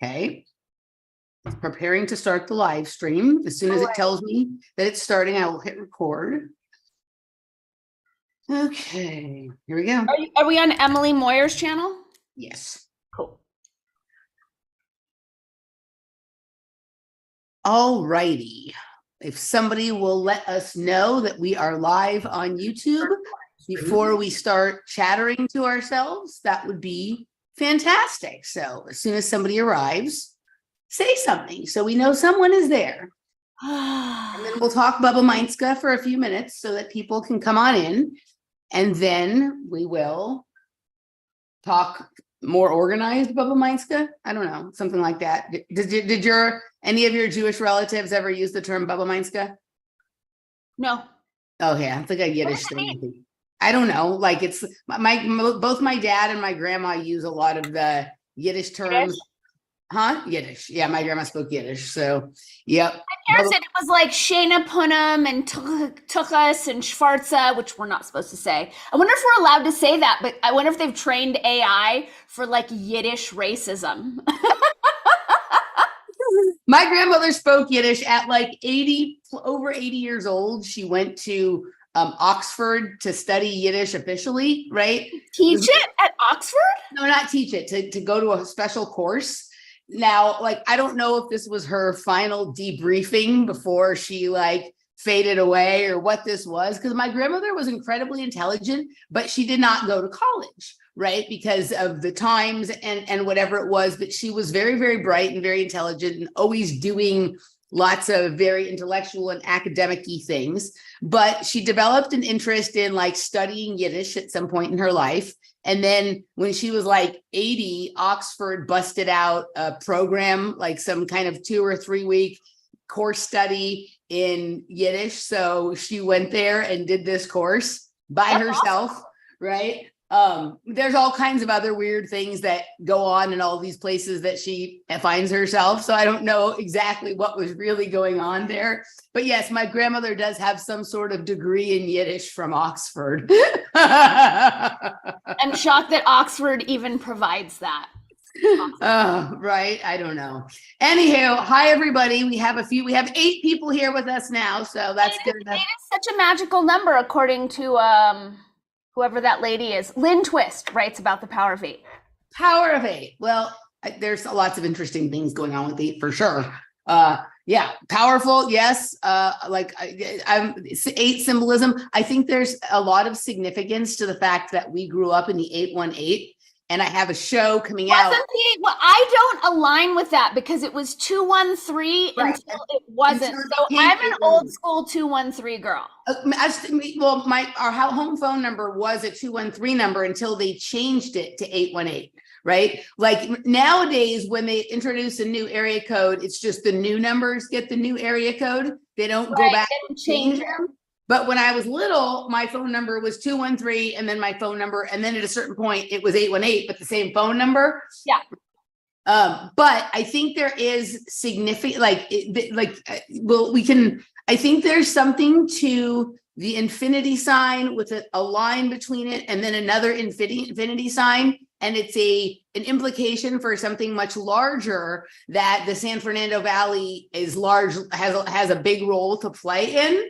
Okay. It's preparing to start the live stream. As soon as it tells me that it's starting, I will hit record. Okay, here we go. Are we on Emily Moyer's channel? Yes. Cool. All righty. If somebody will let us know that we are live on YouTube before we start chattering to ourselves, that would be fantastic. So as soon as somebody arrives, say something so we know someone is there. And then we'll talk Bubba Meinska for a few minutes so that people can come on in. And then we will talk more organized Bubba Meinska. I don't know, something like that. Did any of your Jewish relatives ever use the term Bubba Meinska? No. Oh yeah, it's like a Yiddish thing. I don't know. Like it's both my dad and my grandma use a lot of the Yiddish terms. Yiddish? Huh? Yiddish. Yeah, my grandma spoke Yiddish. So, yep. My parents said it was like Shana Punam and Tuchas and Schwarza, which we're not supposed to say. I wonder if we're allowed to say that, but I wonder if they've trained AI for like Yiddish racism. My grandmother spoke Yiddish at like over 80 years old. She went to Oxford to study Yiddish officially, right? Teach it at Oxford? No, not teach it, to go to a special course. Now, like, I don't know if this was her final debriefing before she like faded away or what this was, because my grandmother was incredibly intelligent, but she did not go to college, right? Because of the times and whatever it was, but she was very, very bright and very intelligent and always doing lots of very intellectual and academic-y things. But she developed an interest in like studying Yiddish at some point in her life. And then when she was like 80, Oxford busted out a program, like some kind of 2 or 3 week course study in Yiddish. So she went there and did this course by herself, awesome. Right? There's all kinds of other weird things that go on in all these places that she finds herself. So I don't know exactly what was really going on there. But yes, my grandmother does have some sort of degree in Yiddish from Oxford. I'm shocked that Oxford even provides that. Right. I don't know. Anywho, hi everybody. We have 8 people here with us now. So that's good enough. 8 is such a magical number according to whoever that lady is. Lynn Twist writes about the power of 8. Power of 8. Well, there's lots of interesting things going on with 8 for sure. Yeah, powerful. Yes. I'm 8 symbolism. I think there's a lot of significance to the fact that we grew up in the 818. And I have a show coming out. Well, I don't align with that because it was 213 right. Until it wasn't. So I'm an old school 213 girl. Well, our home phone number was a 213 number until they changed it to 818. Right? Like nowadays, when they introduce a new area code, it's just the new numbers get the new area code. They don't go back and change them. But when I was little, my phone number was 213 and then my phone number. And then at a certain point, it was 818, but the same phone number. Yeah. But I think there is significant, I think there's something to the infinity sign with a line between it and then another infinity sign. And it's an implication for something much larger that the San Fernando Valley is large, has a big role to play in.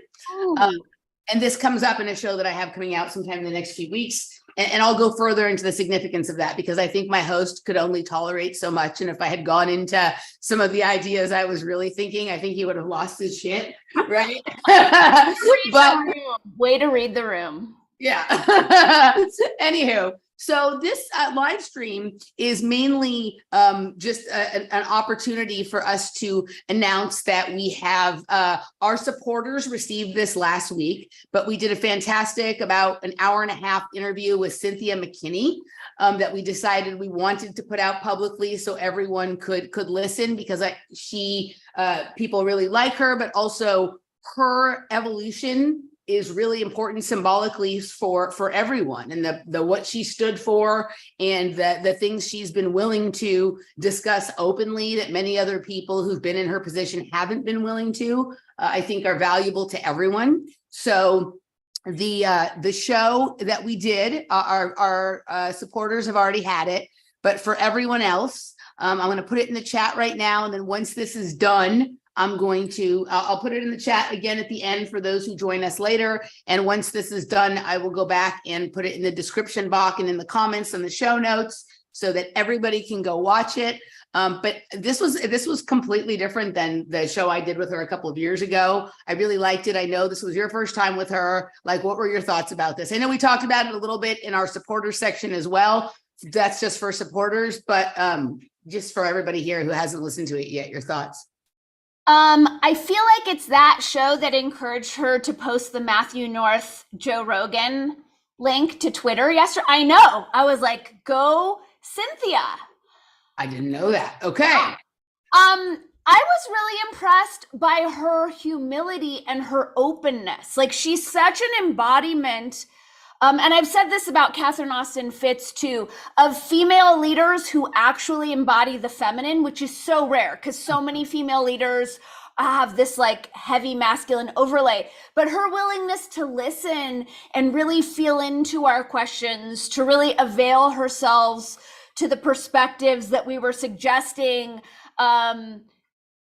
And this comes up in a show that I have coming out sometime in the next few weeks. And I'll go further into the significance of that because I think my host could only tolerate so much. And if I had gone into some of the ideas I was really thinking, I think he would have lost his shit, right? Way to read the room. Yeah. Anywho. So this live stream is mainly just an opportunity for us to announce that we have our supporters received this last week, but we did a fantastic about an hour-and-a-half interview with Cynthia McKinney that we decided we wanted to put out publicly so everyone could listen because people really like her, but also her evolution is really important symbolically for everyone and the what she stood for and the things she's been willing to discuss openly that many other people who've been in her position haven't been willing to, I think are valuable to everyone. So the show that we did, our supporters have already had it, but for everyone else, I'm going to put it in the chat right now. And then once this is done, I'll put it in the chat again at the end for those who join us later. And once this is done, I will go back and put it in the description box and in the comments and the show notes so that everybody can go watch it. But this was completely different than the show I did with her a couple of years ago. I really liked it. I know this was your first time with her. Like, what were your thoughts about this? I know we talked about it a little bit in our supporters section as well. That's just for supporters, but just for everybody here who hasn't listened to it yet, your thoughts. I feel like it's that show that encouraged her to post the Matthew North, Joe Rogan link to Twitter yesterday. I know. I was like, go Cynthia. I didn't know that. Okay. I was really impressed by her humility and her openness. Like, she's such an embodiment. And I've said this about Catherine Austin Fitts too, of female leaders who actually embody the feminine, which is so rare because so many female leaders have this like heavy masculine overlay. But her willingness to listen and really feel into our questions, to really avail herself to the perspectives that we were suggesting,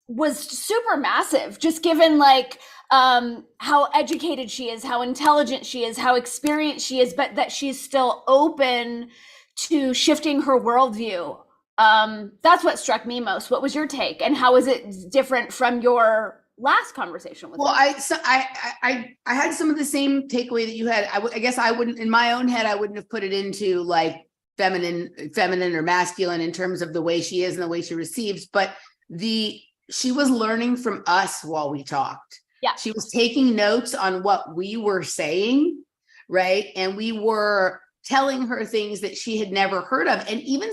was super massive, just given like how educated she is, how intelligent she is, how experienced she is, but that she's still open to shifting her worldview. That's what struck me most. What was your take, and how is it different from your last conversation with her? I had some of the same takeaway that you had. I guess I wouldn't, in my own head, I wouldn't have put it into like feminine or masculine in terms of the way she is and the way she receives, but she was learning from us while we talked. Yeah. She was taking notes on what we were saying, right? And we were telling her things that she had never heard of. And even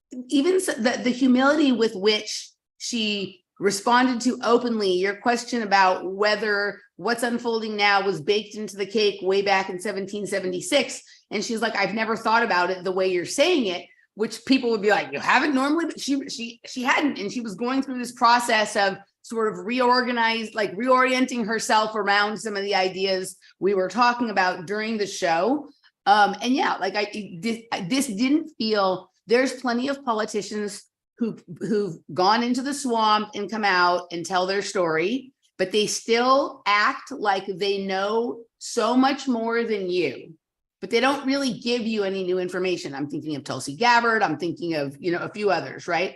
the humility with which she responded to openly your question about whether what's unfolding now was baked into the cake way back in 1776. And she's like, I've never thought about it the way you're saying it, which people would be like, you haven't normally, but she hadn't. And she was going through this process of sort of reorienting herself around some of the ideas we were talking about during the show. And yeah, like this didn't feel, there's plenty of politicians who've gone into the swamp and come out and tell their story, but they still act like they know so much more than you, but they don't really give you any new information. I'm thinking of Tulsi Gabbard. I'm thinking of, a few others, right?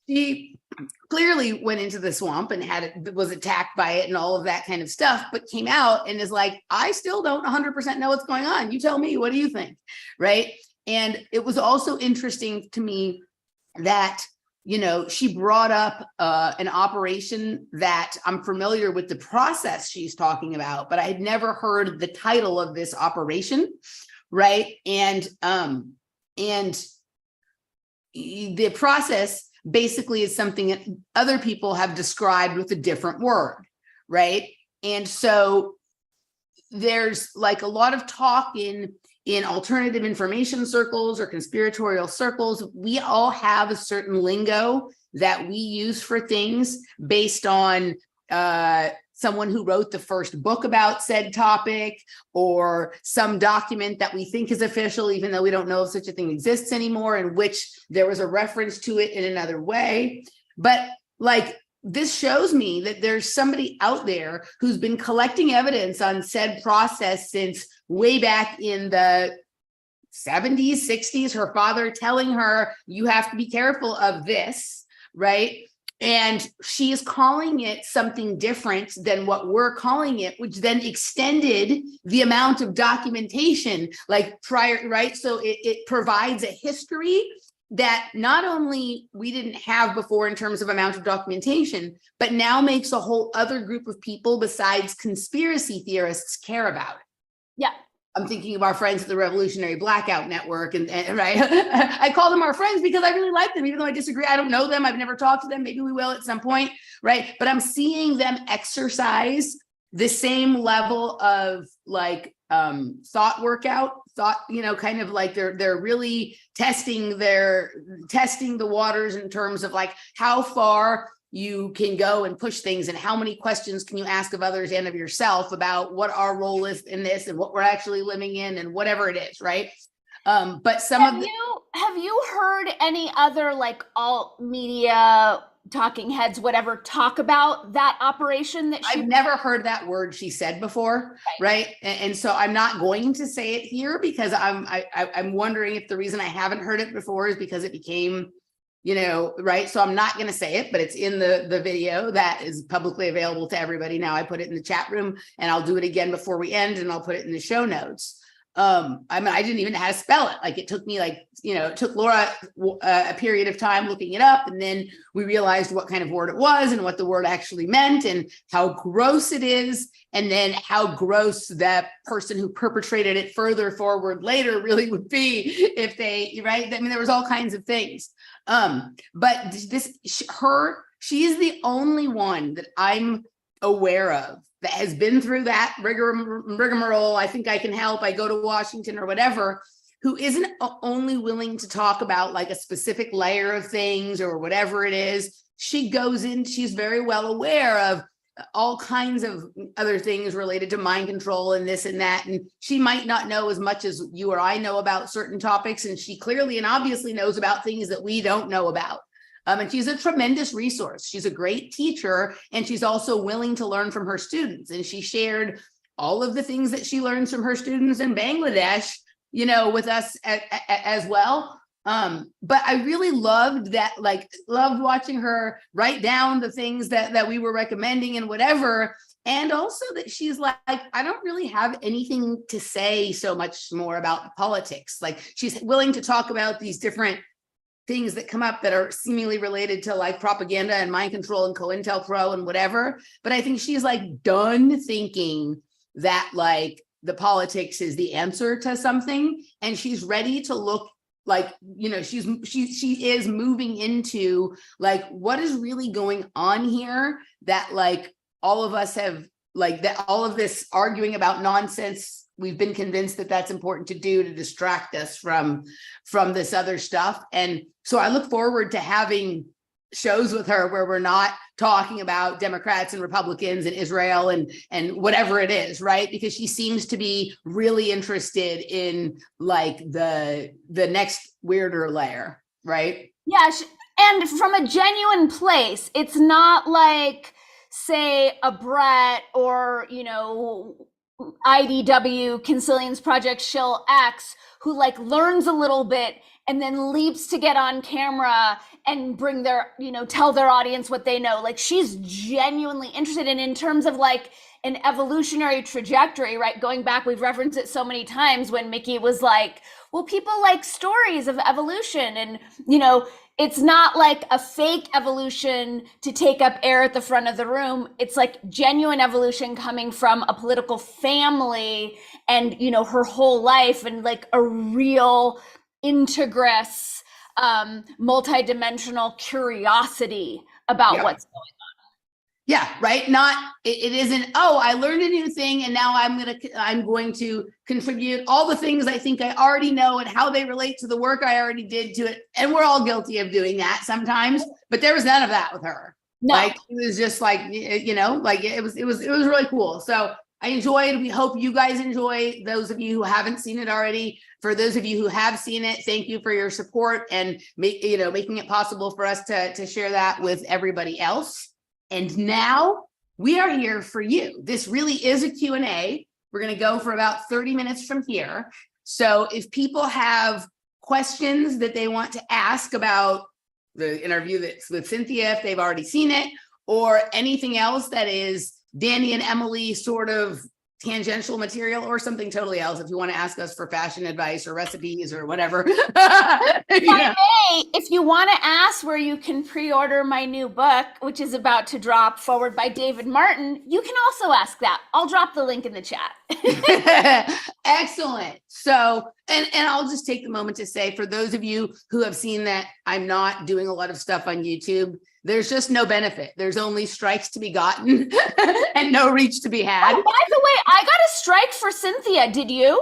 She clearly went into the swamp and was attacked by it and all of that kind of stuff, but came out and is like, I still don't 100% know what's going on. You tell me, what do you think? Right. And it was also interesting to me that, she brought up an operation that I'm familiar with the process she's talking about, but I had never heard the title of this operation. Right. And the process basically is something that other people have described with a different word, right? And so there's like a lot of talk in alternative information circles or conspiratorial circles. We all have a certain lingo that we use for things based on someone who wrote the first book about said topic, or some document that we think is official, even though we don't know if such a thing exists anymore, in which there was a reference to it in another way. But like, this shows me that there's somebody out there who's been collecting evidence on said process since way back in the 70s, 60s, her father telling her, you have to be careful of this, right? And she is calling it something different than what we're calling it, which then extended the amount of documentation like prior, right? So it provides a history that not only we didn't have before in terms of amount of documentation, but now makes a whole other group of people besides conspiracy theorists care about it. Yeah. I'm thinking of our friends at the Revolutionary Blackout Network, and right. I call them our friends because I really like them, even though I disagree. I don't know them. I've never talked to them. Maybe we will at some point, right? But I'm seeing them exercise the same level of like thought, kind of like they're really testing the waters in terms of like how far you can go and push things, and how many questions can you ask of others and of yourself about what our role is in this and what we're actually living in and whatever it is, right? But some of have you heard any other like alt media talking heads, whatever, talk about that operation that she? I've never heard that word she said before, right? And so I'm not going to say it here because I'm wondering if the reason I haven't heard it before is because it became, right? So I'm not going to say it, but it's in the video that is publicly available to everybody now. I put it in the chat room, and I'll do it again before we end, and I'll put it in the show notes. I mean, I didn't even know how to spell it. Like, it took me it took Laura a period of time looking it up. And then we realized what kind of word it was and what the word actually meant and how gross it is. And then how gross that person who perpetrated it further forward later really would be if they, right? I mean, there was all kinds of things. But she is the only one that I'm aware of that has been through that rigmarole. I think I can help. I go to Washington or whatever, who isn't only willing to talk about like a specific layer of things or whatever it is. She goes in, she's very well aware of all kinds of other things related to mind control and this and that. And she might not know as much as you or I know about certain topics. And she clearly and obviously knows about things that we don't know about. And she's a tremendous resource. She's a great teacher, and she's also willing to learn from her students. And she shared all of the things that she learns from her students in Bangladesh, with us as well. But I really loved that, loved watching her write down the things that we were recommending and whatever. And also that she's like, I don't really have anything to say so much more about politics. Like, she's willing to talk about these different things that come up that are seemingly related to like propaganda and mind control and COINTELPRO and whatever. But I think she's like done thinking that like the politics is the answer to something. And she's ready to look like, she is moving into like, what is really going on here that like all of us have like that, all of this arguing about nonsense. We've been convinced that that's important to do to distract us from this other stuff. And so I look forward to having shows with her where we're not talking about Democrats and Republicans and Israel and whatever it is, right? Because she seems to be really interested in like the next weirder layer, right? Yeah, and from a genuine place. It's not like, say, a Brett or, IDW, Consilience Project Shill X, who like learns a little bit and then leaps to get on camera and bring their, tell their audience what they know. Like, she's genuinely interested in terms of like an evolutionary trajectory, right? Going back, we've referenced it so many times when Mickey was like, well, people like stories of evolution. And, it's not like a fake evolution to take up air at the front of the room. It's like genuine evolution coming from a political family and, her whole life, and like a real integrous, multidimensional curiosity about what's going on. Yeah, right. It isn't, oh, I learned a new thing and now I'm going to contribute all the things I think I already know and how they relate to the work I already did to it. And we're all guilty of doing that sometimes, but there was none of that with her. No. Like, it was just like, it was really cool. So I enjoyed. We hope you guys enjoy. Those of you who haven't seen it already, for those of you who have seen it, thank you for your support and making it possible for us to share that with everybody else. And now we are here for you. This really is a Q&A. We're going to go for about 30 minutes from here. So if people have questions that they want to ask about the interview that's with Cynthia, if they've already seen it, or anything else that is Dani and Emily sort of tangential material, or something totally else, if you want to ask us for fashion advice or recipes or whatever. If you want to ask where you can pre-order my new book, which is about to drop, forward by David Martin, you can also ask that. I'll drop the link in the chat. Excellent. So, and I'll just take the moment to say, for those of you who have seen that I'm not doing a lot of stuff on YouTube, there's just no benefit. There's only strikes to be gotten and no reach to be had. Oh, by the way, I got a strike for Cynthia. Did you?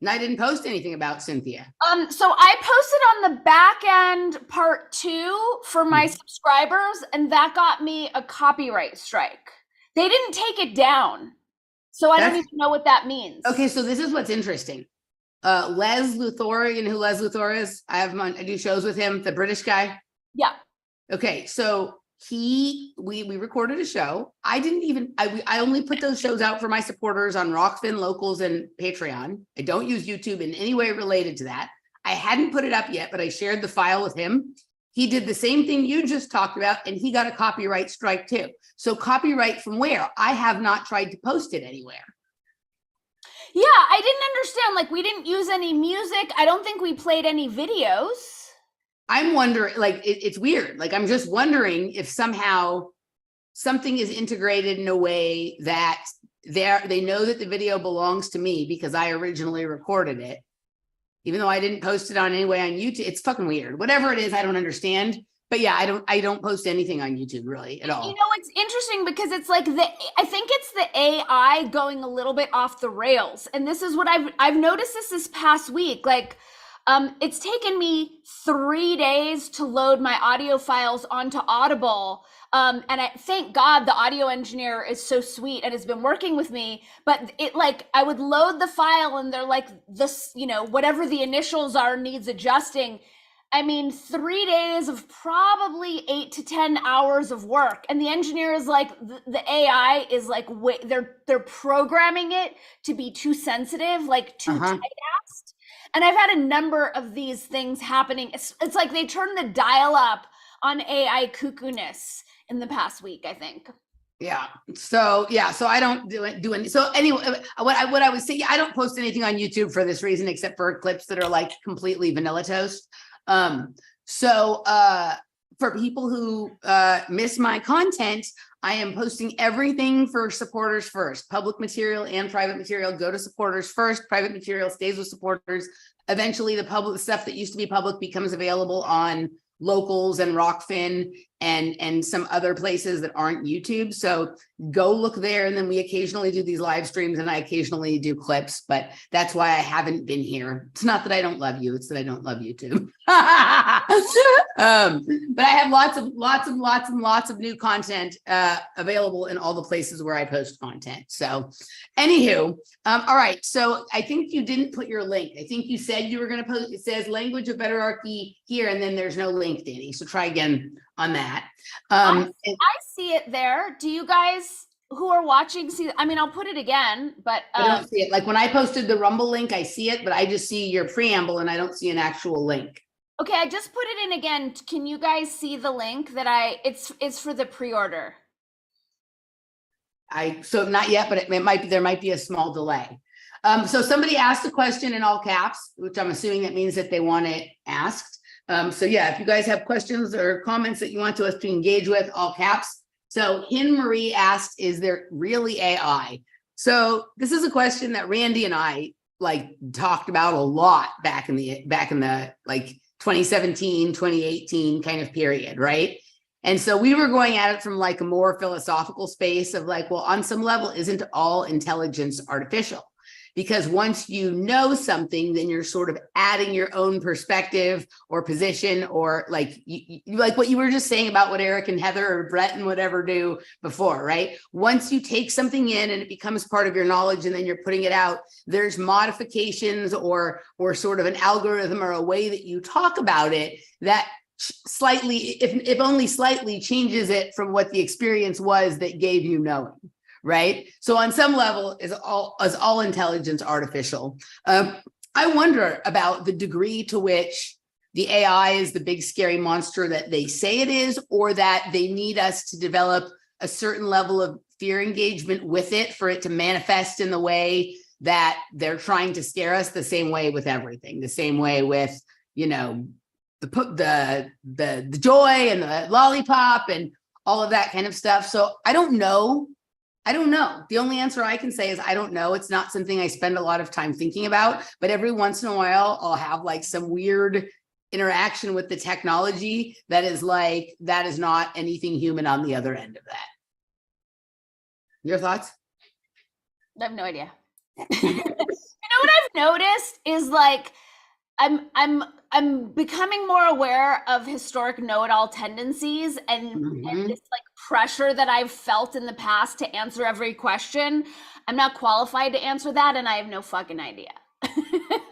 And I didn't post anything about Cynthia. So I posted on the back end part 2 for my subscribers, and that got me a copyright strike. They didn't take it down. So I don't even know what that means. Okay, so this is what's interesting. Les Luthor, you know who Les Luthor is? I do shows with him, the British guy. Yeah. Okay, so we recorded a show. I only put those shows out for my supporters on Rockfin, Locals, and Patreon. I don't use YouTube in any way related to that. I hadn't put it up yet, but I shared the file with him. He did the same thing you just talked about, and he got a copyright strike too. So copyright from where? I have not tried to post it anywhere. Yeah, I didn't understand. Like, we didn't use any music. I don't think we played any videos. I'm wondering, like, it's weird. Like, I'm just wondering if somehow something is integrated in a way that they know that the video belongs to me because I originally recorded it, even though I didn't post it on any way on YouTube. It's fucking weird. Whatever it is, I don't understand. But yeah, I don't post anything on YouTube really at all. You know, it's interesting because it's like I think it's the AI going a little bit off the rails. And this is what I've noticed this past week. Like, it's taken me 3 days to load my audio files onto Audible. And I thank God the audio engineer is so sweet and has been working with me. But it, like, I would load the file and they're like, this, you know, whatever the initials are needs adjusting. I mean, 3 days of probably 8 to 10 hours of work. And the engineer is like, the AI is like, wait, they're programming it to be too sensitive, like too tight-assed. And I've had a number of these things happening. It's like they turned the dial up on AI cuckoo-ness in the past week, I think. Yeah. So I don't do any. So anyway, what I would say, I don't post anything on YouTube for this reason, except for clips that are like completely vanilla toast. For people who miss my content, I am posting everything for supporters first. Public material and private material go to supporters first. Private material stays with supporters. Eventually, the public stuff that used to be public becomes available on Locals and Rockfin and some other places that aren't YouTube. So go look there. And then we occasionally do these live streams and I occasionally do clips, but that's why I haven't been here. It's not that I don't love you. It's that I don't love YouTube. But I have lots of new content available in all the places where I post content. So anywho, all right. So I think you didn't put your link. I think you said you were going to post, it says language of betterarchy here, and then there's no link, Dani. So try again on that. I see it there. Do you guys who are watching see? I mean, I'll put it again, but I don't see it. Like when I posted the Rumble link, I see it, but I just see your preamble and I don't see an actual link. Okay, I just put it in again. Can you guys see the link that it's for the pre-order? So not yet, but there might be a small delay. So somebody asked a question in all caps, which I'm assuming that means that they want it asked. So yeah, if you guys have questions or comments that you want us to engage with, all caps. So Hin Marie asked, is there really AI? So this is a question that Randy and I like talked about a lot back in the like 2017, 2018 kind of period, right? And so we were going at it from like a more philosophical space of like, well, on some level, isn't all intelligence artificial? Because once you know something, then you're sort of adding your own perspective or position, or like like what you were just saying about what Eric and Heather or Brett and whatever do before, right? Once you take something in and it becomes part of your knowledge and then you're putting it out, there's modifications or sort of an algorithm or a way that you talk about it that slightly, if only slightly, changes it from what the experience was that gave you knowing. Right. So on some level, is all intelligence artificial? I wonder about the degree to which the AI is the big scary monster that they say it is, or that they need us to develop a certain level of fear engagement with it for it to manifest in the way that they're trying to scare us, the same way with everything, the same way with, you know, the joy and the lollipop and all of that kind of stuff. So I don't know. The only answer I can say is I don't know. It's not something I spend a lot of time thinking about, but every once in a while I'll have like some weird interaction with the technology that is like, that is not anything human on the other end of that. Your thoughts? I have no idea. You know what I've noticed is like, I'm becoming more aware of historic know-it-all tendencies and this like pressure that I've felt in the past to answer every question. I'm not qualified to answer that, and I have no fucking idea.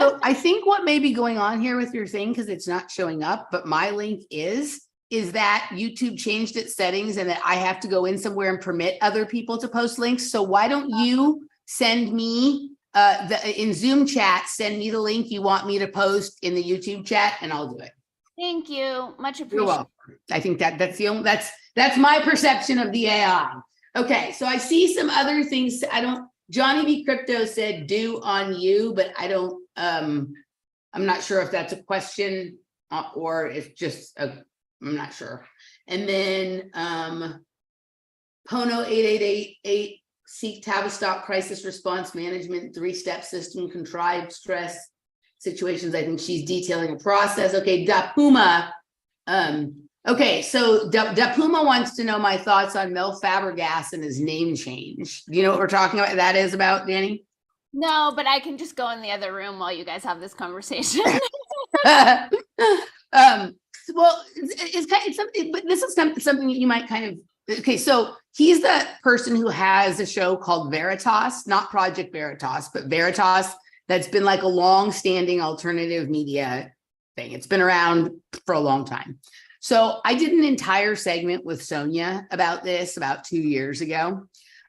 So I think what may be going on here with your thing, because it's not showing up, but my link is that YouTube changed its settings and that I have to go in somewhere and permit other people to post links. So why don't you send me in Zoom chat, send me the link you want me to post in the YouTube chat, and I'll do it. Thank you. Much appreciated. You're welcome. I think that's my perception of the AI. Okay, so I see some other things. Johnny B. Crypto said do on you, but I don't, I'm not sure if that's a question or if just I'm not sure. And then Pono 8888 seek Tavistock crisis response management 3-step system contrived stress situations. I think she's detailing a process. Okay, Dapuma. Okay, so Dapuma wants to know my thoughts on Mel Fabregas and his name change. Do you know what we're talking about? That is about, Dani? No, but I can just go in the other room while you guys have this conversation. Well, it's something, but this is something you might kind of, okay, so he's the person who has a show called Veritas, not Project Veritas, but Veritas, that's been like a long-standing alternative media thing. It's been around for a long time. So I did an entire segment with Sonia about this about 2 years ago.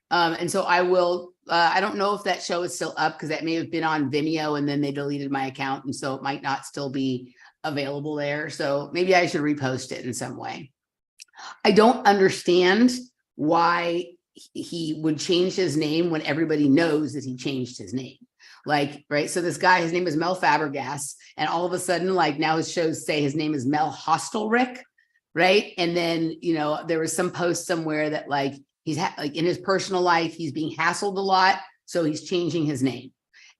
And so I will, I don't know if that show is still up because that may have been on Vimeo and then they deleted my account. And so it might not still be available there. So maybe I should repost it in some way. I don't understand why he would change his name when everybody knows that he changed his name. Like, right. So this guy, his name is Mel Fabregas. And all of a sudden, like now his shows say his name is Mel Hostelrick. Right. And then, you know, there was some post somewhere that like he's like in his personal life, he's being hassled a lot. So he's changing his name.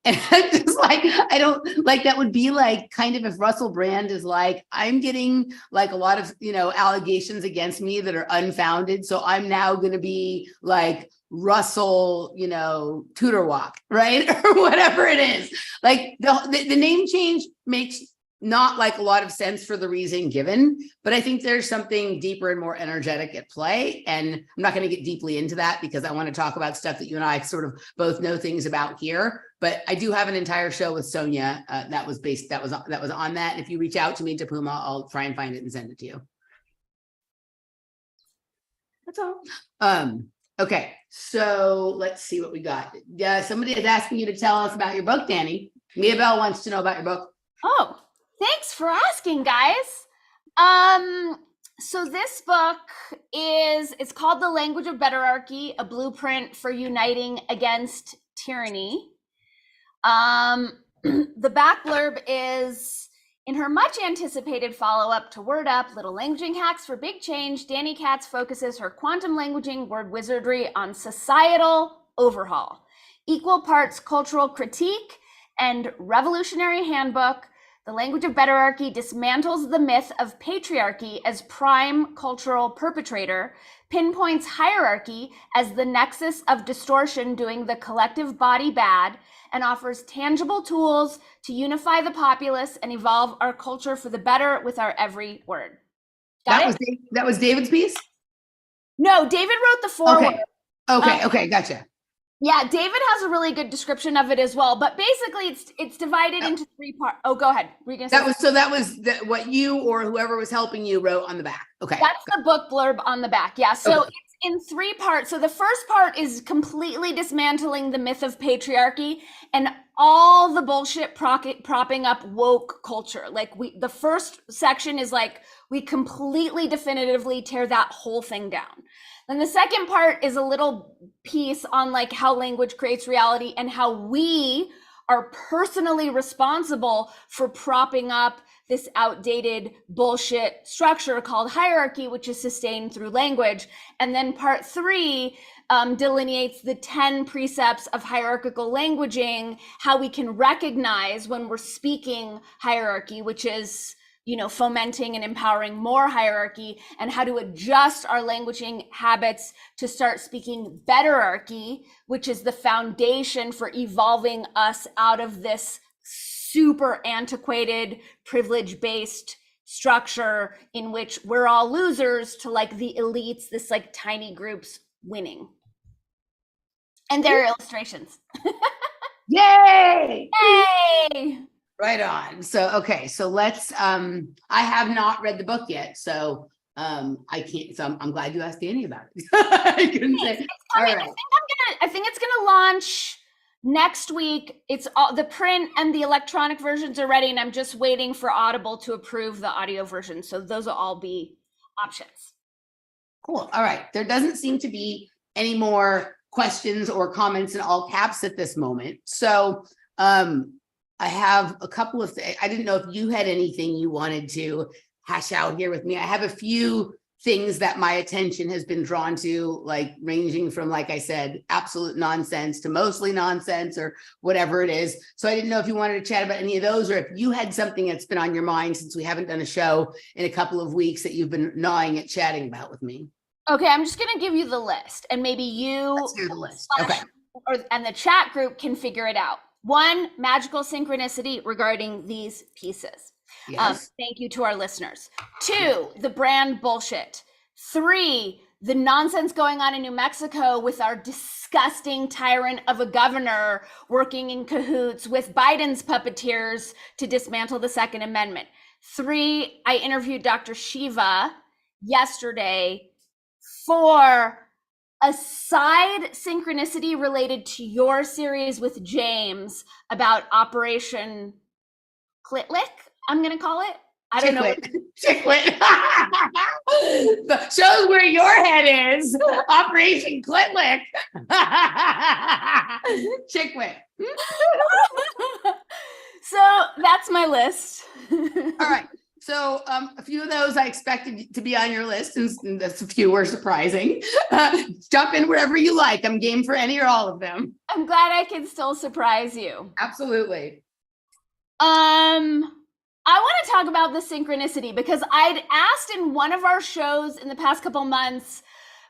And I'm just like, I don't like that would be like kind of if Russell Brand is like, I'm getting like a lot of, you know, allegations against me that are unfounded. So I'm now going to be like Russell, you know, Tutorwalk, right? Or whatever it is. Like the name change makes not like a lot of sense for the reason given, but I think there's something deeper and more energetic at play. And I'm not going to get deeply into that because I want to talk about stuff that you and I sort of both know things about here. But I do have an entire show with Sonia that was on that. And if you reach out to me, Tapuma, I'll try and find it and send it to you. That's all. Okay, so let's see what we got. Yeah, somebody is asking you to tell us about your book, Dani. Mia Bell wants to know about your book. Oh, thanks for asking, guys. So this book it's called The Language of Betterarchy, a blueprint for uniting against tyranny. The back blurb is, in her much anticipated follow-up to Word Up, Little Languaging Hacks for Big Change, Dani Katz focuses her quantum languaging word wizardry on societal overhaul, equal parts cultural critique and revolutionary handbook. The Language of Betterarchy dismantles the myth of patriarchy as prime cultural perpetrator, pinpoints hierarchy as the nexus of distortion doing the collective body bad, and offers tangible tools to unify the populace and evolve our culture for the better with our every word. That was David's piece? No, David wrote the foreword. Okay, gotcha. Yeah, David has a really good description of it as well, but basically it's divided into 3 parts. Oh, go ahead. That was what you or whoever was helping you wrote on the back. Okay. That's the book blurb on the back. Yeah. So it's in 3 parts. So the first part is completely dismantling the myth of patriarchy and all the bullshit propping up woke culture. Like the first section is like, we completely definitively tear that whole thing down. Then the second part is a little piece on like how language creates reality and how we are personally responsible for propping up this outdated bullshit structure called hierarchy, which is sustained through language. And then part 3 delineates the 10 precepts of hierarchical languaging, how we can recognize when we're speaking hierarchy, which is, you know, fomenting and empowering more hierarchy, and how to adjust our languaging habits to start speaking betterarchy, which is the foundation for evolving us out of this super antiquated, privilege-based structure in which we're all losers to like the elites, this like tiny groups winning. And there are illustrations. Yay! Yay! Right on. So, okay. So let's, I have not read the book yet. So, I can't, so I'm glad you asked Dani about it. I couldn't say, It's all coming. right. I think it's gonna launch next week. It's all the print and the electronic versions are ready, and I'm just waiting for Audible to approve the audio version. So those will all be options. Cool. All right. There doesn't seem to be any more questions or comments in all caps at this moment. So, I have a couple of things. I didn't know if you had anything you wanted to hash out here with me. I have a few things that my attention has been drawn to, like ranging from, like I said, absolute nonsense to mostly nonsense or whatever it is. So I didn't know if you wanted to chat about any of those, or if you had something that's been on your mind since we haven't done a show in a couple of weeks that you've been gnawing at chatting about with me. Okay, I'm just gonna give you the list, and maybe you Let's hear the list. Okay. and the chat group can figure it out. 1, magical synchronicity regarding these pieces. Yes. Thank you to our listeners. 2, the brand bullshit. 3, the nonsense going on in New Mexico with our disgusting tyrant of a governor working in cahoots with Biden's puppeteers to dismantle the Second Amendment. 3, I interviewed Dr. Shiva yesterday. 4, a side synchronicity related to your series with James about Operation Clitlick, I'm going to call it. I don't know. Chiclet. Shows where your head is. Operation Clitlick. Chiclet. So that's my list. All right. So a few of those I expected to be on your list, and a few were surprising. Jump in wherever you like. I'm game for any or all of them. I'm glad I can still surprise you. Absolutely. I want to talk about the synchronicity because I'd asked in one of our shows in the past couple months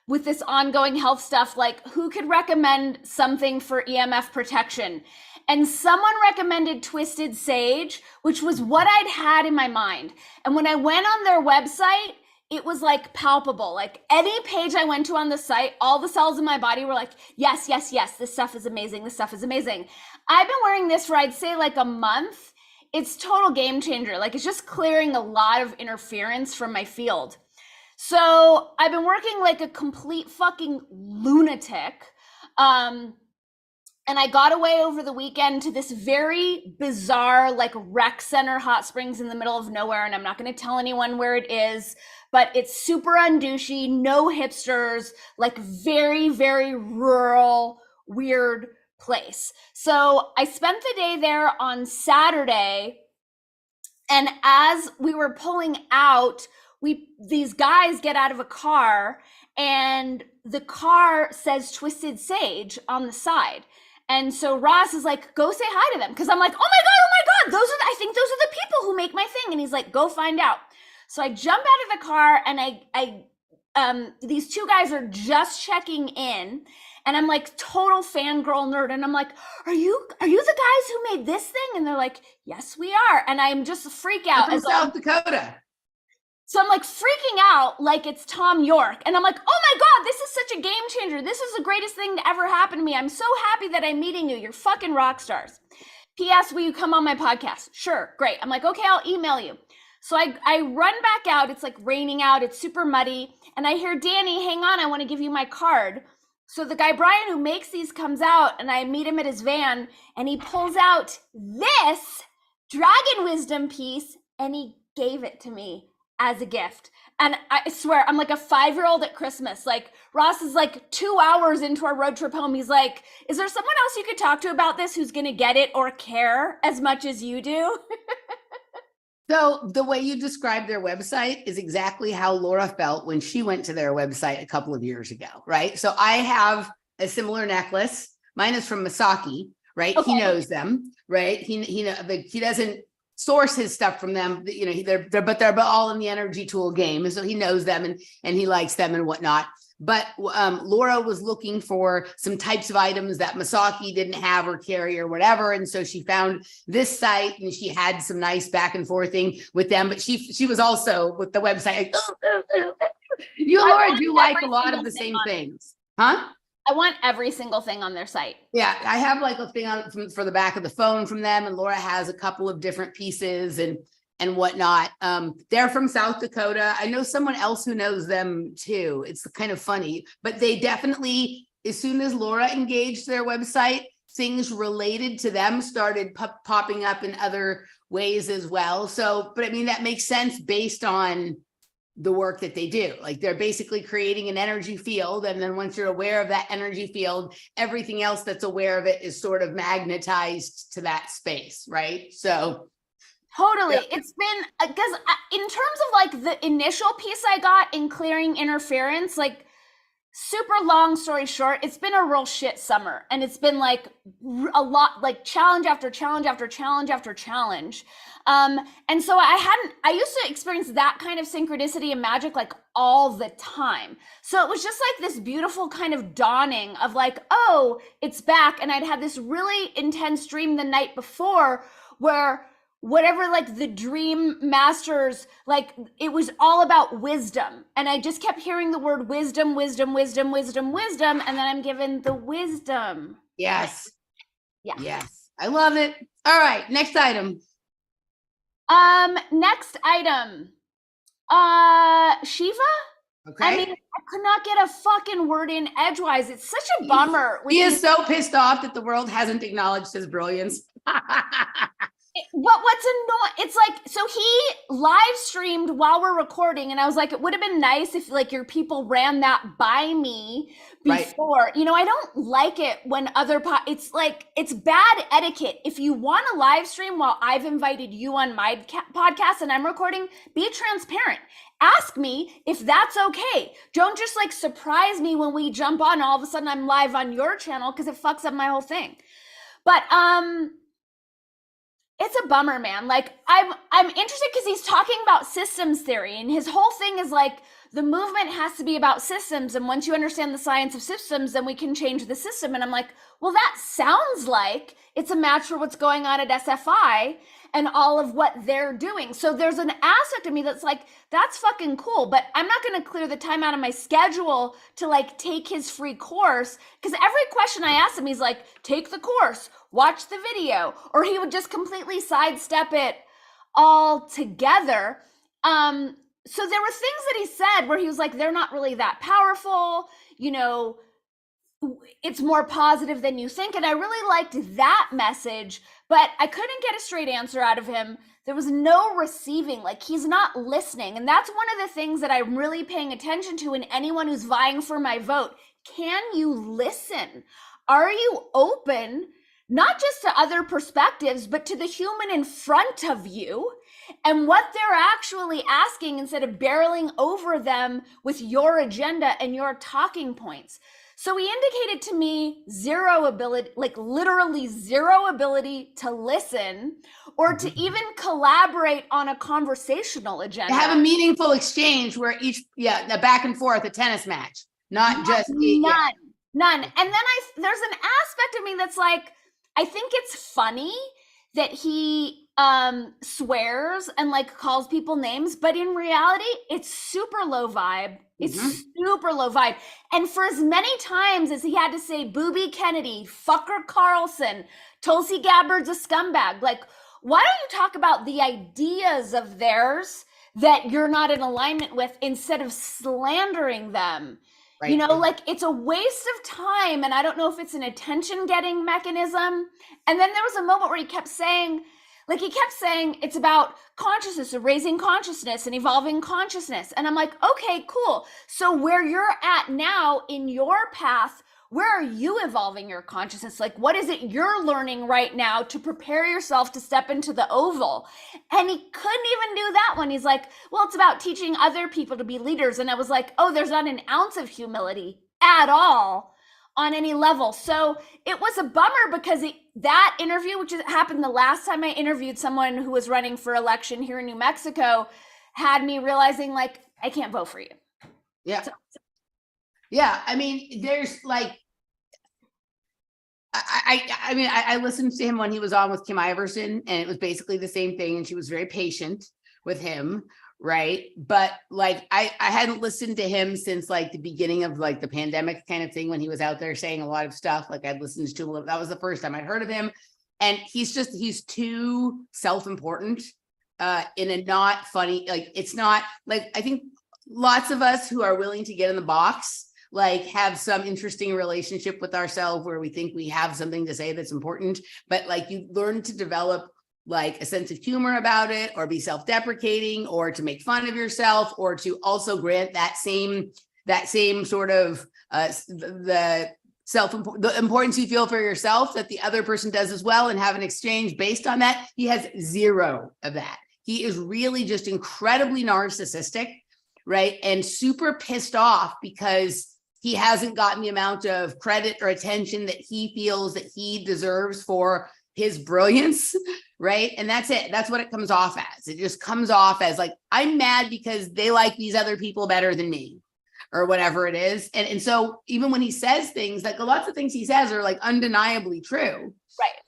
with this ongoing health stuff, like who could recommend something for EMF protection? And someone recommended Twisted Sage, which was what I'd had in my mind. And when I went on their website, it was like palpable. Like any page I went to on the site, all the cells in my body were like, yes, yes, yes, this stuff is amazing. This stuff is amazing. I've been wearing this for, I'd say, like a month. It's total game changer. Like it's just clearing a lot of interference from my field. So I've been working like a complete fucking lunatic. And I got away over the weekend to this very bizarre, like rec center hot springs in the middle of nowhere. And I'm not going to tell anyone where it is, but it's super undouchey, no hipsters, like very, very rural, weird place. So I spent the day there on Saturday. And as we were pulling out, these guys get out of a car and the car says Twisted Sage on the side. And so Ross is like, go say hi to them. Cause I'm like, oh my God, I think those are the people who make my thing. And he's like, go find out. So I jump out of the car and these two guys are just checking in and I'm like total fangirl nerd. And I'm like, are you the guys who made this thing? And they're like, yes, we are. And I'm just a freak out. From South Dakota. So I'm like freaking out like it's Tom York. And I'm like, oh my God, this is such a game changer. This is the greatest thing to ever happen to me. I'm so happy that I'm meeting you. You're fucking rock stars. P.S. Will you come on my podcast? Sure, great. I'm like, okay, I'll email you. So I run back out. It's like raining out. It's super muddy. And I hear, Dani, hang on. I want to give you my card. So the guy, Brian, who makes these comes out and I meet him at his van and he pulls out this Dragon Wisdom piece and he gave it to me as a gift. And I swear, I'm like a 5-year-old at Christmas. Like Ross is like 2 hours into our road trip home. He's like, is there someone else you could talk to about this who's going to get it or care as much as you do? So the way you describe their website is exactly how Laura felt when she went to their website a couple of years ago, right? So I have a similar necklace. Mine is from Masaki, right? Okay. He knows them, right? He doesn't source his stuff from them, you know, they're all in the energy tool game. And so he knows them and he likes them and whatnot. But Laura was looking for some types of items that Masaki didn't have or carry or whatever. And so she found this site and she had some nice back and forthing with them. But she was also with the website. Like, you, Laura, do like a lot of the same things. Huh? I want every single thing on their site. Yeah, I have like a thing on for the back of the phone from them, and Laura has a couple of different pieces and whatnot. They're from South Dakota. I know someone else who knows them too. It's kind of funny, but they definitely, as soon as Laura engaged their website, things related to them started popping up in other ways as well. So, but I mean, that makes sense based on the work that they do. Like they're basically creating an energy field. And then once you're aware of that energy field, everything else that's aware of it is sort of magnetized to that space, right? So totally. yeah. It's been, because in terms of like the initial piece I got in clearing interference, like super long story short, it's been a real shit summer. And it's been like a lot, like challenge after challenge after challenge after challenge. And so I used to experience that kind of synchronicity and magic like all the time. So it was just like this beautiful kind of dawning of like, oh, it's back. And I'd had this really intense dream the night before where whatever, like the dream masters, like it was all about wisdom. And I just kept hearing the word wisdom, wisdom, wisdom, wisdom, wisdom. And then I'm given the wisdom. Yes. Yeah. Yes. I love it. All right. Next item. Next item. Shiva? Okay. I mean, I could not get a fucking word in edgewise. It's such a bummer. He is so pissed off that the world hasn't acknowledged his brilliance. What's annoying, it's like, so he live streamed while we're recording, and I was like, it would have been nice if like your people ran that by me before. Right. You know, I don't like it when it's like, it's bad etiquette. If you want to live stream while I've invited you on my podcast and I'm recording, be transparent. Ask me if that's okay. Don't just like surprise me when we jump on, all of a sudden I'm live on your channel, because it fucks up my whole thing. But it's a bummer, man. Like I'm interested because he's talking about systems theory, and his whole thing is like the movement has to be about systems, and once you understand the science of systems, then we can change the system. And I'm like, well, that sounds like it's a match for what's going on at SFI and all of what they're doing. So there's an aspect of me that's like, that's fucking cool, but I'm not going to clear the time out of my schedule to like take his free course, because every question I asked him, he's like, take the course, watch the video, or he would just completely sidestep it altogether. So there were things that he said where he was like, they're not really that powerful, you know, it's more positive than you think. And I really liked that message, but I couldn't get a straight answer out of him. There was no receiving, like he's not listening. And that's one of the things that I'm really paying attention to in anyone who's vying for my vote. Can you listen? Are you open, not just to other perspectives, but to the human in front of you and what they're actually asking, instead of barreling over them with your agenda and your talking points? So he indicated to me zero ability, like literally zero ability to listen or to even collaborate on a conversational agenda. To have a meaningful exchange where each, the back and forth, a tennis match, not just none. And then there's an aspect of me that's like, I think it's funny that he swears and like calls people names, but in reality, it's super low vibe. It's super low vibe. And for as many times as he had to say Booby Kennedy, fucker Carlson, Tulsi Gabbard's a scumbag, like, why don't you talk about the ideas of theirs that you're not in alignment with instead of slandering them? Right. You know, like it's a waste of time. And I don't know if it's an attention getting mechanism. And then there was a moment where he kept saying it's about consciousness, or raising consciousness and evolving consciousness. And I'm like, okay, cool. So where you're at now in your path, where are you evolving your consciousness? Like, what is it you're learning right now to prepare yourself to step into the oval? And he couldn't even do that one. He's like, well, it's about teaching other people to be leaders. And I was like, oh, there's not an ounce of humility at all on any level. So it was a bummer, because that interview, which happened the last time I interviewed someone who was running for election here in New Mexico, had me realizing like, I can't vote for you. Yeah. Yeah. I mean, there's like, I listened to him when he was on with Kim Iverson, and it was basically the same thing. And she was very patient with him. right? But like I hadn't listened to him since like the beginning of like the pandemic kind of thing, when he was out there saying a lot of stuff. Like I'd listened to him. That was the first time I'd heard of him. And he's too self-important in a not funny, like it's not like, I think lots of us who are willing to get in the box, like have some interesting relationship with ourselves where we think we have something to say that's important, but like you learn to develop like a sense of humor about it, or be self-deprecating, or to make fun of yourself, or to also grant that same sort of the importance you feel for yourself that the other person does as well, and have an exchange based on that. He has zero of that. He is really just incredibly narcissistic, right? And super pissed off because he hasn't gotten the amount of credit or attention that he feels that he deserves for his brilliance, right? And that's it. That's what it comes off as. It just comes off as like, I'm mad because they like these other people better than me, or whatever it is. And so even when he says things, like lots of things he says are like undeniably true.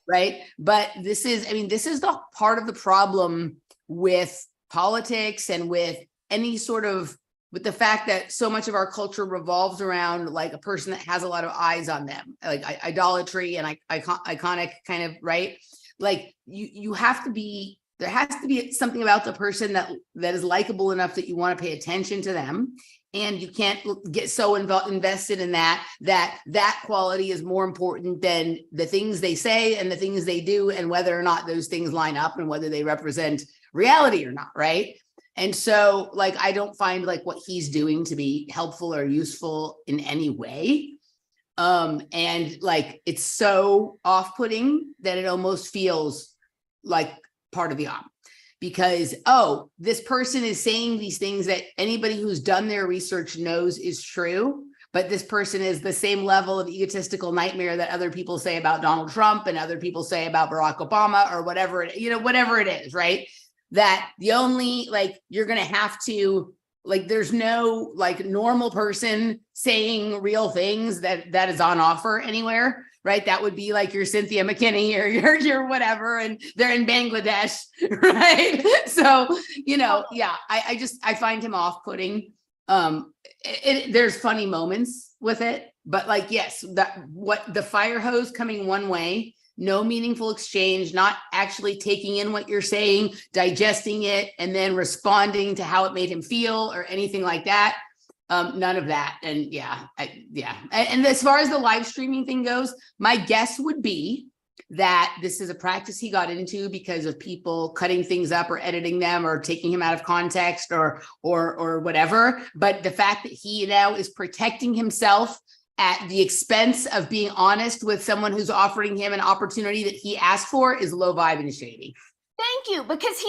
Right. But this is the part of the problem with politics and with any sort of, with the fact that so much of our culture revolves around like a person that has a lot of eyes on them, like idolatry and iconic kind of, right? Like you have to be, there has to be something about the person that is likable enough that you want to pay attention to them. And you can't get so invested in that quality is more important than the things they say and the things they do, and whether or not those things line up and whether they represent reality or not, right? And so like, I don't find like what he's doing to be helpful or useful in any way. And like, it's so off-putting that it almost feels like part of the op. Because, oh, this person is saying these things that anybody who's done their research knows is true, but this person is the same level of egotistical nightmare that other people say about Donald Trump and other people say about Barack Obama, or whatever it is, right? That the only, like, you're going to have to, like, there's no like normal person saying real things that is on offer anywhere. Right. That would be like your Cynthia McKinney or your whatever, and they're in Bangladesh. Right. So, yeah, I find him off-putting. There's funny moments with it, but like, yes, what the fire hose coming one way, no meaningful exchange, not actually taking in what you're saying, digesting it, and then responding to how it made him feel or anything like that. None of that. And and as far as the live streaming thing goes, my guess would be that this is a practice he got into because of people cutting things up or editing them or taking him out of context or whatever. But the fact that he now is protecting himself at the expense of being honest with someone who's offering him an opportunity that he asked for is low vibe and shady. Thank you, because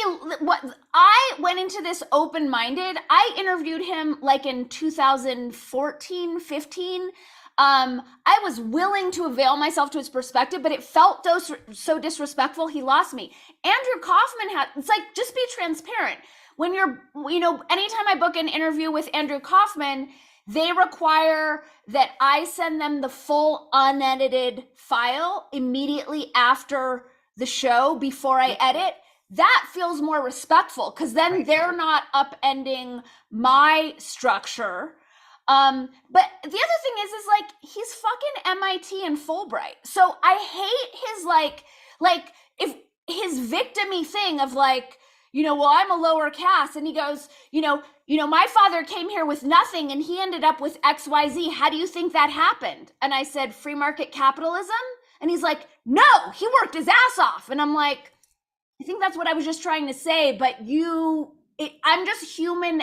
I went into this open-minded. I interviewed him like in 2014, 15. I was willing to avail myself to his perspective, but it felt so disrespectful. He lost me. Andrew Kaufman it's like, just be transparent. When anytime I book an interview with Andrew Kaufman, they require that I send them the full unedited file immediately after the show before I edit. That feels more respectful, because then they're not upending my structure. But the other thing is like, he's fucking MIT and Fulbright. So I hate his like if his victim-y thing of like, well, I'm a lower caste, and he goes, my father came here with nothing and he ended up with XYZ. How do you think that happened? And I said, free market capitalism. And he's like, no, he worked his ass off. And I'm like, I think that's what I was just trying to say, but I'm just human,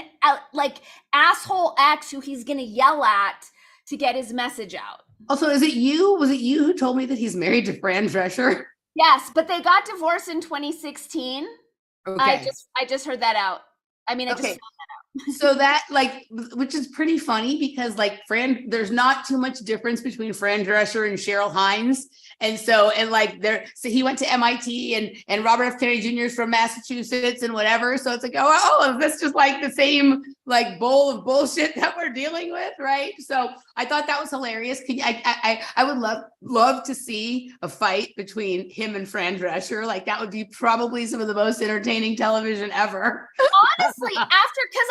like asshole X who he's going to yell at to get his message out. Also, was it you who told me that he's married to Fran Drescher? Yes, but they got divorced in 2016. Okay. I just heard that out. I just found that out. So that like, which is pretty funny because like there's not too much difference between Fran Drescher and Cheryl Hines. And so, and like so he went to MIT and Robert F. Kennedy Jr. is from Massachusetts and whatever. So it's like, oh, that's just like the same like bowl of bullshit that we're dealing with, right? So I thought that was hilarious. I would love to see a fight between him and Fran Drescher. Like that would be probably some of the most entertaining television ever. Honestly, because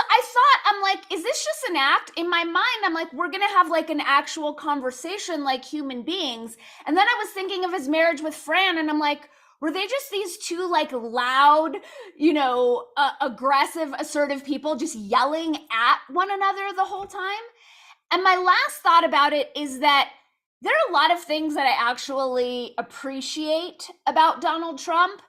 I'm like, is this just an act? In my mind, I'm like, we're gonna have like an actual conversation like human beings. And then I was thinking of his marriage with Fran, and I'm like, were they just these two like loud, aggressive, assertive people just yelling at one another the whole time? And my last thought about it is that there are a lot of things that I actually appreciate about Donald Trump.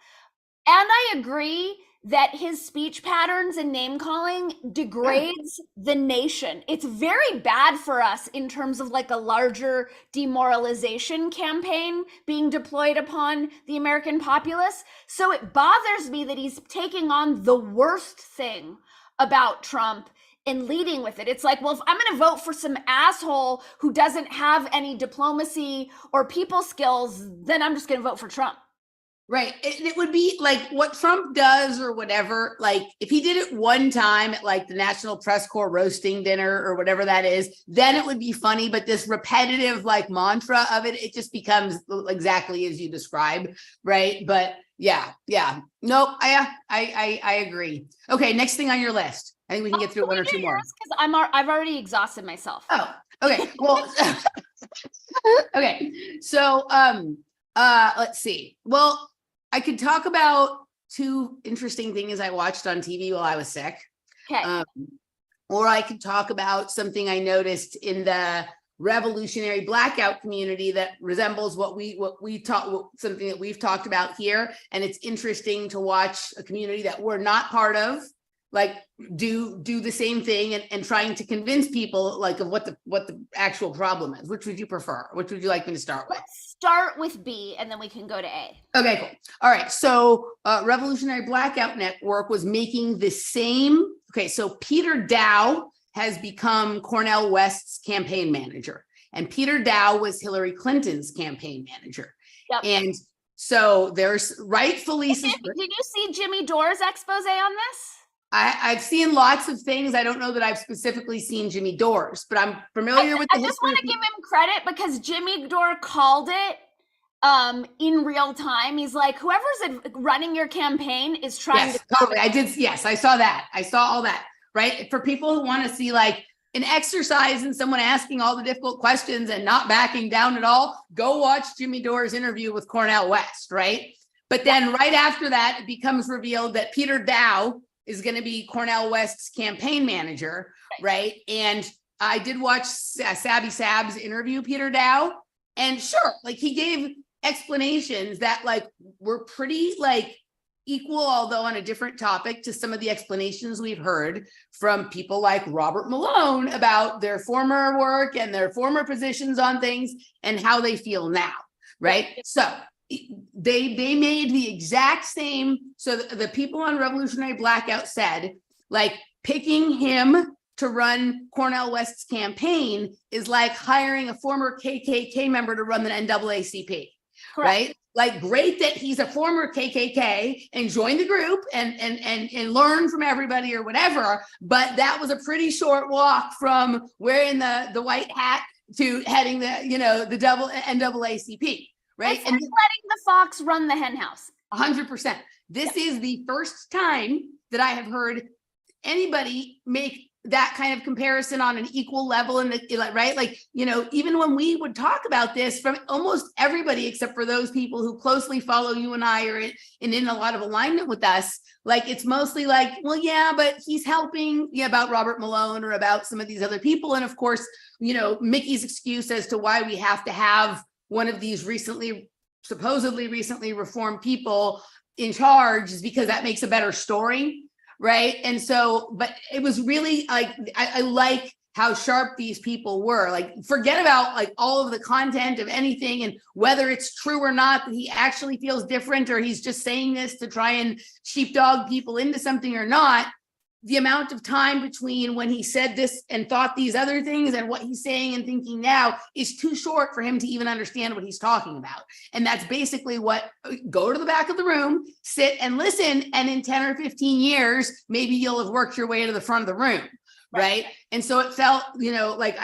And I agree that his speech patterns and name calling degrades the nation. It's very bad for us in terms of like a larger demoralization campaign being deployed upon the American populace. So it bothers me that he's taking on the worst thing about Trump and leading with it. It's like, well, if I'm going to vote for some asshole who doesn't have any diplomacy or people skills, then I'm just going to vote for Trump. Right. It would be like what Trump does or whatever. Like if he did it one time at like the National Press Corps roasting dinner or whatever that is, then it would be funny. But this repetitive like mantra of it, it just becomes exactly as you describe. Right. But yeah. Nope. I agree. Okay. Next thing on your list. I think we can get through one or two more. Because I've already exhausted myself. Oh, okay. Well, okay. So let's see. Well, I could talk about two interesting things I watched on TV while I was sick. Okay. Or I could talk about something I noticed in the revolutionary blackout community that resembles something that we've talked about here. And it's interesting to watch a community that we're not part of, like do the same thing and trying to convince people like of what the actual problem is. Which would you prefer? Which would you like me to start with? Let's start with B and then we can go to A. Okay, cool. All right. So Revolutionary Blackout Network was making the same. Okay, so Peter Dow has become Cornel West's campaign manager. And Peter Dow was Hillary Clinton's campaign manager. Yep. And so there's rightfully. Did you see Jimmy Dore's expose on this? I've seen lots of things. I don't know that I've specifically seen Jimmy Dore's, but I'm familiar with the history. I just want to give him credit because Jimmy Dore called it in real time. He's like, whoever's running your campaign is trying to. Totally. I did. Yes, I saw that. I saw all that. Right. For people who want to see like an exercise in someone asking all the difficult questions and not backing down at all, go watch Jimmy Dore's interview with Cornel West. Right. But then right after that, it becomes revealed that Peter Dow is going to be Cornel West's campaign manager, right? And I did watch Sabby Sab's interview, Peter Dow, and sure, like he gave explanations that like were pretty like equal, although on a different topic to some of the explanations we've heard from people like Robert Malone about their former work and their former positions on things and how they feel now, right? So they made the exact same. So the people on Revolutionary Blackout said, like, picking him to run Cornel West's campaign is like hiring a former KKK member to run the NAACP, correct. Right? Like, great that he's a former KKK and joined the group and learn from everybody or whatever, but that was a pretty short walk from wearing the white hat to heading the double NAACP. Right. It's like letting the fox run the hen house. 100%. This is the first time that I have heard anybody make that kind of comparison on an equal level. And right. Like, even when we would talk about this from almost everybody, except for those people who closely follow you and I are in a lot of alignment with us, like, it's mostly like, well, yeah, but he's helping about Robert Malone or about some of these other people. And of course, Mickey's excuse as to why we have to have one of these supposedly recently reformed people in charge is because that makes a better story, right? And so, but it was really like, I like how sharp these people were. Like, forget about like all of the content of anything and whether it's true or not that he actually feels different or he's just saying this to try and sheepdog people into something or not. the amount of time between when he said this and thought these other things and what he's saying and thinking now is too short for him to even understand what he's talking about. And that's basically what, go to the back of the room, sit and listen. And in 10 or 15 years, maybe you'll have worked your way to the front of the room. Right. And so it felt, like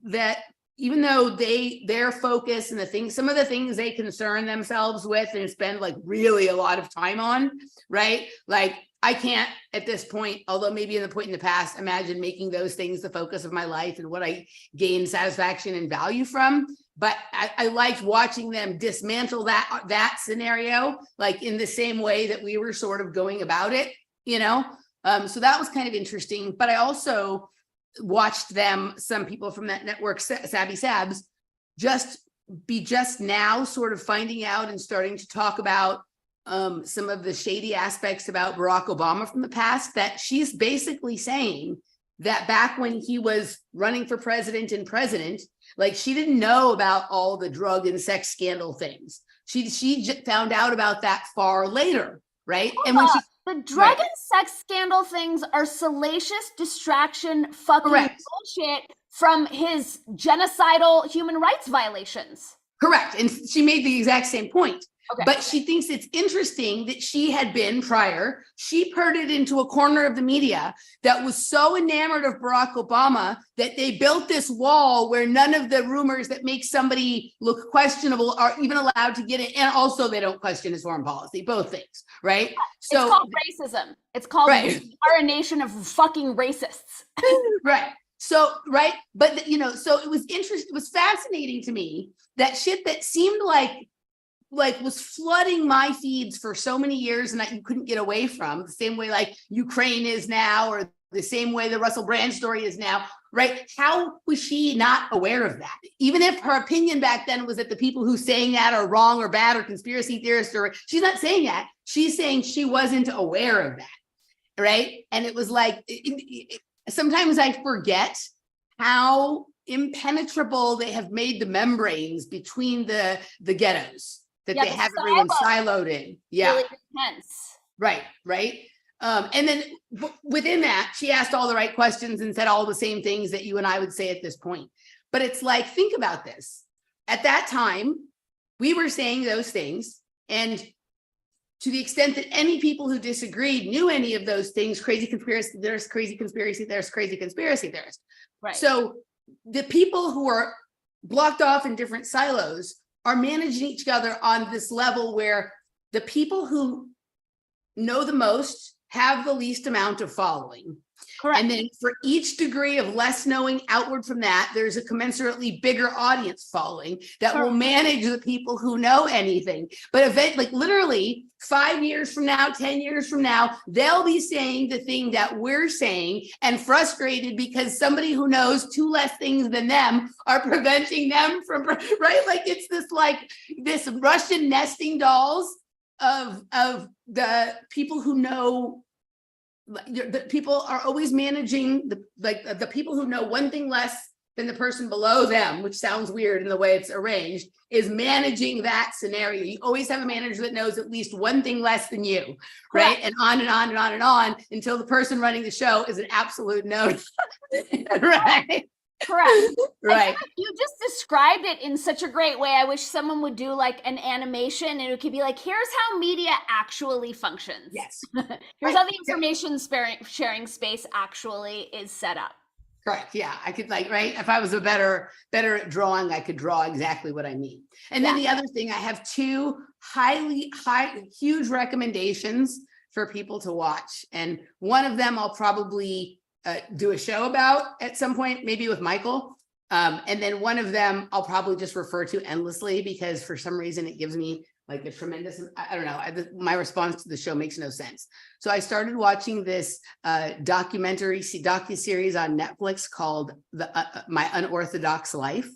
that, even though their focus and some of the things they concern themselves with and spend like really a lot of time on, right? Like I can't at this point, although maybe in the past, imagine making those things the focus of my life and what I gain satisfaction and value from. But I liked watching them dismantle that scenario, like in the same way that we were sort of going about it, so that was kind of interesting. But I also watched some people from that network, Savvy Sabs, just now sort of finding out and starting to talk about some of the shady aspects about Barack Obama from the past, that she's basically saying that back when he was running for president, like she didn't know about all the drug and sex scandal things. She found out about that far later, right? And when the drug and sex scandal things are salacious distraction fucking bullshit from his genocidal human rights violations. Correct. And she made the exact same point. Okay. But she thinks it's interesting that she had been prior, she herded into a corner of the media that was so enamored of Barack Obama that they built this wall where none of the rumors that make somebody look questionable are even allowed to get in. And also they don't question his foreign policy, both things, right? So it's called racism. It's called we are a nation of fucking racists. Right. So, right. But, so it was interesting. It was fascinating to me that shit that seemed like was flooding my feeds for so many years and that you couldn't get away from, the same way like Ukraine is now, or the same way the Russell Brand story is now, right? How was she not aware of that? Even if her opinion back then was that the people who saying that are wrong or bad or conspiracy theorists, or she's not saying that. She's saying she wasn't aware of that, right? And it was like, sometimes I forget how impenetrable they have made the membranes between the ghettos. That they have everyone siloed in. Yeah. Really intense. Right. And then within that, she asked all the right questions and said all the same things that you and I would say at this point. But it's like, think about this. At that time, we were saying those things. And to the extent that any people who disagreed knew any of those things, crazy conspiracy theorists, crazy conspiracy theorists, crazy conspiracy theorists. Right. So the people who are blocked off in different silos are managing each other on this level where the people who know the most have the least amount of following. Correct. And then for each degree of less knowing outward from that, there's a commensurately bigger audience following that will manage the people who know anything. But like literally 5 years from now, 10 years from now, they'll be saying the thing that we're saying and frustrated because somebody who knows 2 less things than them are preventing them from, right? Like it's this Russian nesting dolls of the people who know. The people are always managing the people who know one thing less than the person below them, which sounds weird in the way it's arranged, is managing that scenario. You always have a manager that knows at least one thing less than you, right? And on and on and on and on until the person running the show is an absolute no. Right. Correct. Right. You just described it in such a great way. I wish someone would do like an animation and it could be like, here's how media actually functions. Yes. Here's how the information sharing space actually is set up. Correct. Yeah. I could right. If I was better at drawing, I could draw exactly what I mean. And then the other thing, I have 2 huge recommendations for people to watch. And one of them I'll probably do a show about at some point, maybe with Michael. And then one of them I'll probably just refer to endlessly because for some reason it gives me like a tremendous, I don't know, my response to the show makes no sense. So I started watching this docuseries on Netflix called My Unorthodox Life.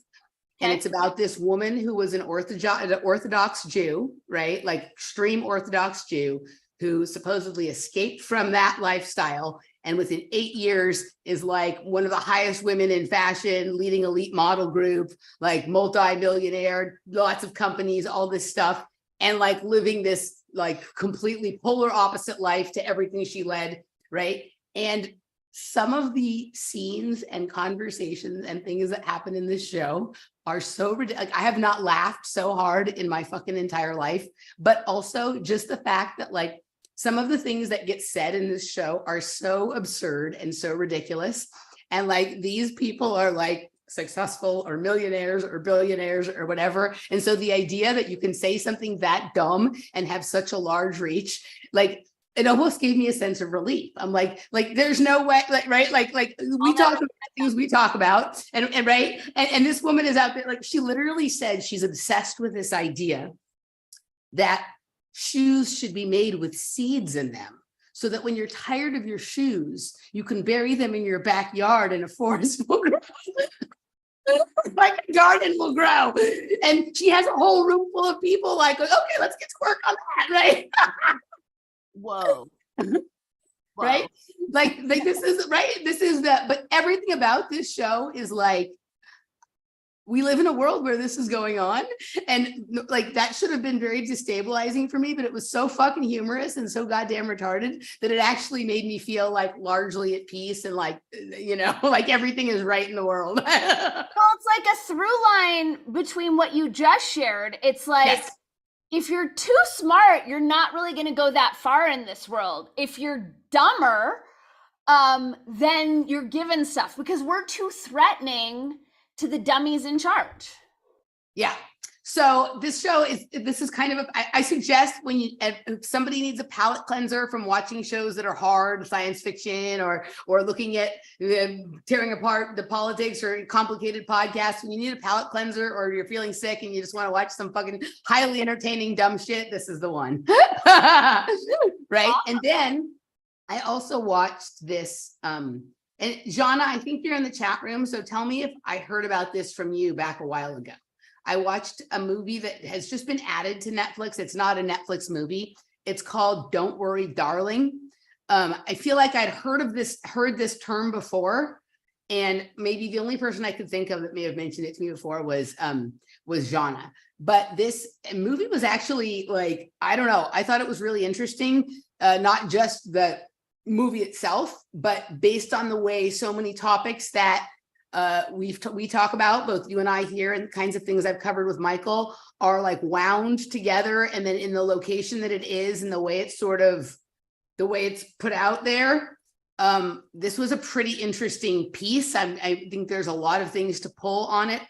And it's about this woman who was an Orthodox Jew, right? Like extreme Orthodox Jew who supposedly escaped from that lifestyle and within 8 years is like one of the highest women in fashion, leading elite model group, like multi-millionaire, lots of companies, all this stuff, and like living this like completely polar opposite life to everything she led, right? And some of the scenes and conversations and things that happen in this show are so ridiculous. I have not laughed so hard in my fucking entire life, but also just the fact that like some of the things that get said in this show are so absurd and so ridiculous. And like these people are like successful or millionaires or billionaires or whatever. And so the idea that you can say something that dumb and have such a large reach, like it almost gave me a sense of relief. I'm like there's no way, like, right? Like we talk about things we talk about, and right. And this woman is out there, like she literally said she's obsessed with this idea that shoes should be made with seeds in them, so that when you're tired of your shoes, you can bury them in your backyard and a forest will grow. Like a garden will grow. And she has a whole room full of people like, okay, let's get to work on that, right? Whoa. Right? Like this is right. This is but everything about this show is like, we live in a world where this is going on. And like, that should have been very destabilizing for me, but it was so fucking humorous and so goddamn retarded that it actually made me feel like largely at peace and like, you know, like everything is right in the world. Well, it's like a through line between what you just shared. It's like, yes. If you're too smart, you're not really going to go that far in this world. If you're dumber, then you're given stuff because we're too threatening to the dummies in charge. Yeah. So this is kind of I suggest when if somebody needs a palate cleanser from watching shows that are hard, science fiction, or looking at tearing apart the politics or complicated podcasts, when you need a palate cleanser or you're feeling sick and you just want to watch some fucking highly entertaining dumb shit, this is the one. Right. Awesome. And then I also watched this, and Jana, I think you're in the chat room, so tell me if I heard about this from you back a while ago. I watched a movie that has just been added to Netflix. It's not a Netflix movie. It's called Don't Worry, Darling. I feel like I'd heard this term before, and maybe the only person I could think of that may have mentioned it to me before was Jana. But this movie was actually like, I don't know, I thought it was really interesting, not just the movie itself, but based on the way so many topics that we talk about, both you and I here, and the kinds of things I've covered with Michael are like wound together, and then in the location that it is and the way it's put out there. This was a pretty interesting piece. I think there's a lot of things to pull on it,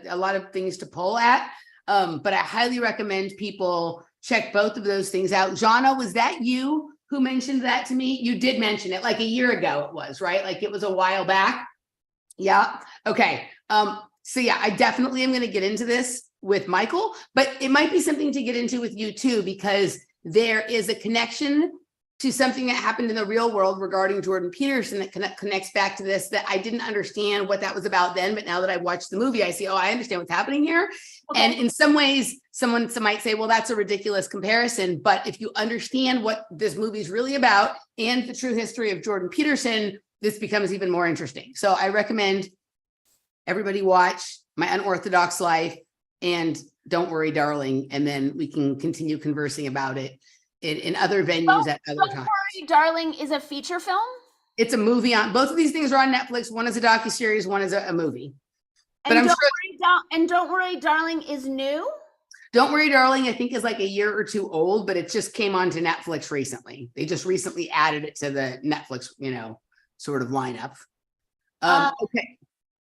a lot of things to pull at. But I highly recommend people check both of those things out. Jana, was that you who mentioned that to me? You did mention it like a year ago, it was, right? Like it was a while back. Yeah. Okay. So yeah, I definitely am going to get into this with Michael, but it might be something to get into with you too, because there is a connection to something that happened in the real world regarding Jordan Peterson that connects back to this, that I didn't understand what that was about then, but now that I watched the movie, I see, oh, I understand what's happening here. Okay. And in some ways, someone might say, well, that's a ridiculous comparison. But if you understand what this movie is really about and the true history of Jordan Peterson, this becomes even more interesting. So I recommend everybody watch My Unorthodox Life and Don't Worry, Darling, and then we can continue conversing about it in other venues at other times. Don't Worry, Darling is a feature film? It's a movie. On both of these things are on Netflix. One is a docuseries, one is a movie. But Don't Worry, Darling is new? Don't Worry, Darling, I think is like a year or two old, but it just came onto Netflix recently. They just recently added it to the Netflix, sort of lineup. Okay.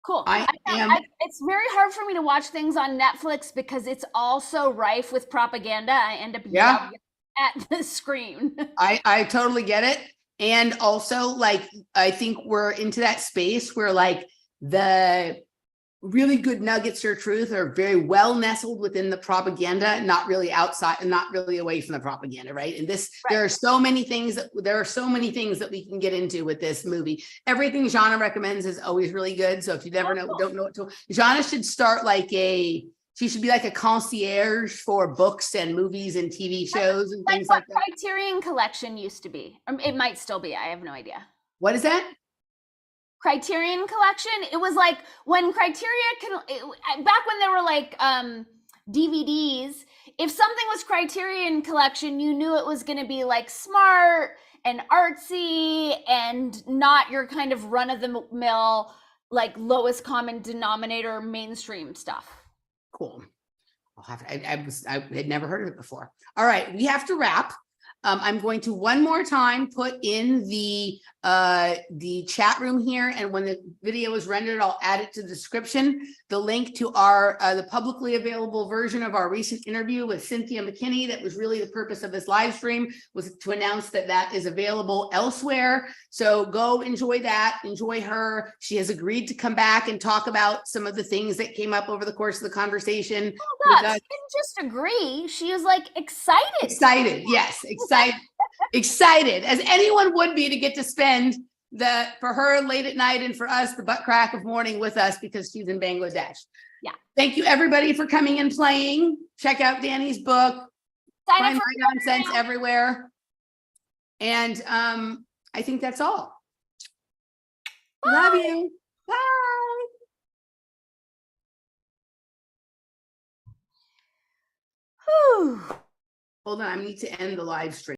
Cool. It's very hard for me to watch things on Netflix because it's all so rife with propaganda. I end up yelling at the screen. I totally get it. And also, like, I think we're into that space where like the really good nuggets of truth are very well nestled within the propaganda, not really outside and not really away from the propaganda, right? And this, right. There are so many things that we can get into with this movie. Everything Jana recommends is always really good. So if you never don't know what to, Jana should start she should be like a concierge for books and movies and TV shows and things like that. Criterion Collection used to be. It might still be. I have no idea. What is that? Criterion Collection. It was like when back when there were like DVDs, if something was Criterion Collection, you knew it was going to be like smart and artsy and not your kind of run of the mill, like lowest common denominator mainstream stuff. Cool. I had never heard of it before. All right, we have to wrap. I'm going to one more time put in the chat room here, and when the video is rendered, I'll add it to the description. The link to our the publicly available version of our recent interview with Cynthia McKinney. That was really the purpose of this live stream, was to announce that that is available elsewhere. So go enjoy that. Enjoy her. She has agreed to come back and talk about some of the things that came up over the course of the conversation. Oh God, she didn't just agree. She was like excited. Excited, yes, excited. Excited as anyone would be to get to spend for her late at night, and for us the butt crack of morning with us, because she's in Bangladesh. Yeah. Thank you everybody for coming and playing. Check out Dani's book. Find my nonsense everywhere. And I think that's all. Bye. Love you. Bye. Whew. Hold on, I need to end the live stream.